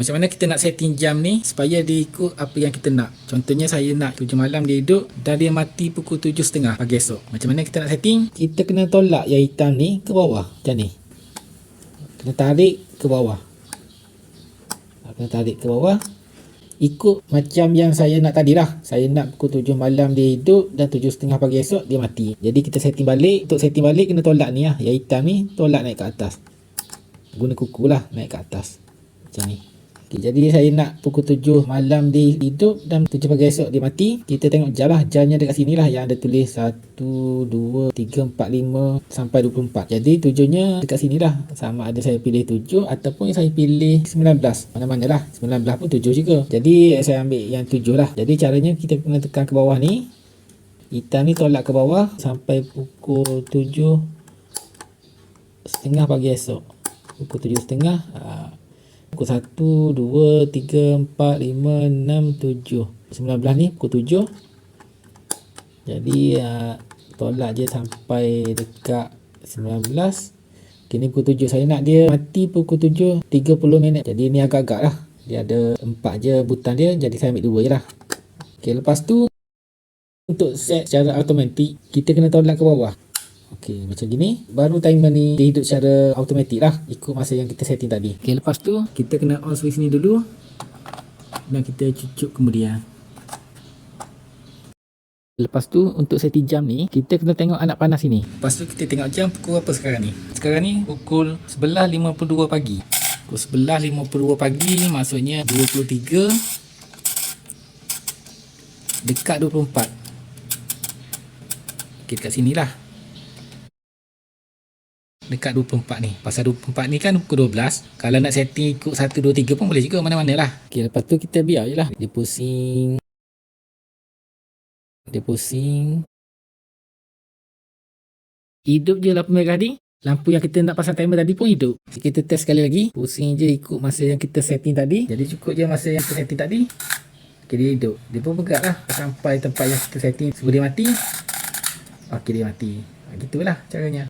Macam mana kita nak setting jam ni supaya dia ikut apa yang kita nak. Contohnya saya nak 7 malam dia hidup dan dia mati pukul 7.30 pagi esok. Macam mana kita nak setting? Kita kena tolak yang hitam ni ke bawah macam ni. Kena tarik ke bawah. Kena tarik ke bawah. Ikut macam yang saya nak tadi lah. Saya nak pukul 7 malam dia hidup dan 7.30 pagi esok dia mati. Jadi kita setting balik. Untuk setting balik kena tolak ni lah. Yang hitam ni tolak naik ke atas. Guna kuku lah naik ke atas. Macam ni. Okay, jadi saya nak pukul 7 malam dia hidup dan 7 pagi esok dia mati. Kita tengok jam lah. Jamnya dekat sini lah yang ada tulis 1, 2, 3, 4, 5 sampai 24. Jadi 7-nya dekat sini lah. Sama ada saya pilih 7 ataupun saya pilih 19. Mana-mana lah. 19 pun 7 juga. Jadi saya ambil yang 7 lah. Jadi caranya kita kena tekan ke bawah ni. Hitam ni tolak ke bawah sampai pukul 7.30 pagi esok. Pukul 7.30. Pukul 1, 2, 3, 4, 5, 6, 7. 19 ni pukul 7. Jadi tolak je sampai dekat 19. Kini pukul 7. Saya nak dia mati pukul 7.30 minit. Jadi ni agak-agak lah. Dia ada 4 je butan dia. Jadi saya ambil 2 je lah. Okay, lepas tu untuk set secara automatik kita kena tolak ke bawah. Okey, macam gini. Baru timer ni dia hidup secara automatik lah. Ikut masa yang kita setting tadi. Okey, lepas tu kita kena on switch ni dulu. Dan kita cucuk kemudian. Lepas tu untuk setting jam ni kita kena tengok anak panas ini. Lepas tu kita tengok jam pukul apa sekarang ni. Sekarang ni pukul 11.52 pagi. Pukul 11.52 pagi maksudnya 23 dekat 24. Okey, dekat sini lah. Dekat 24 ni. Pasal 24 ni kan pukul 12. Kalau nak setting ikut 1, 2, 3 pun boleh juga mana-mana lah. Okay, lepas tu kita biar je lah. Dia pusing. Dia pusing. Hidup je lampu merah ni. Lampu yang kita nak pasang timer tadi pun hidup. Kita test sekali lagi. Pusing je ikut masa yang kita setting tadi. Jadi cukup je masa yang kita setting tadi. Okay, dia hidup. Dia pun bergerak lah. Sampai tempat yang kita setting sebelum dia mati. Okay, dia mati. Gitulah caranya.